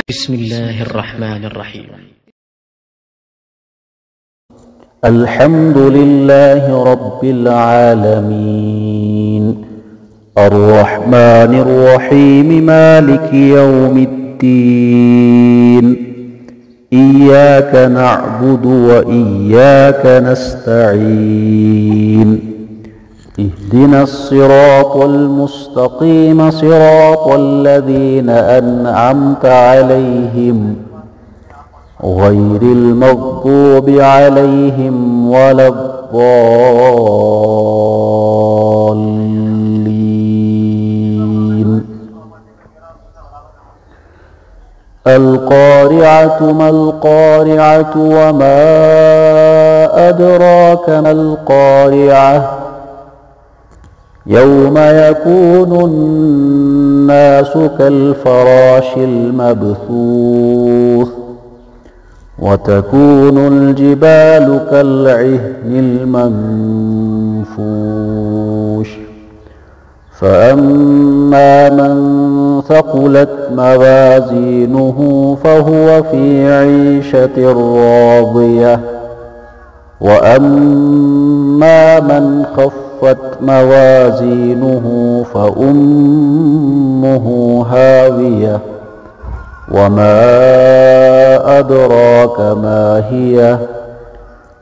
بسم الله الرحمن الرحيم. الحمد لله رب العالمين الرحمن الرحيم مالك يوم الدين إياك نعبد وإياك نستعين اهدنا الصراط المستقيم صراط الذين أنعمت عليهم غير المغضوب عليهم ولا الضالين. القارعة ما القارعة وما أدراك ما القارعة يوم يكون الناس كالفراش المبثوث وتكون الجبال كالعهن المنفوش فأما من ثقلت موازينه فهو في عيشة راضية وأما من خفت موازينه فأمه هاوية وما أدراك ما هي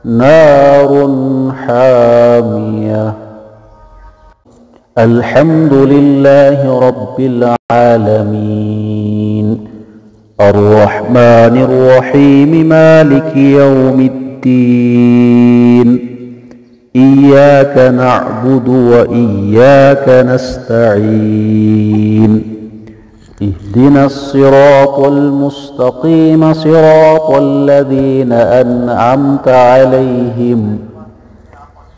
نار حامية. الحمد لله رب العالمين الرحمن الرحيم مالك يوم الدين إياك نعبد وإياك نستعين اهدنا الصراط المستقيم صراط الذين أنعمت عليهم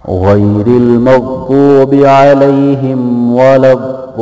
غير المغضوب عليهم ولا الضالين.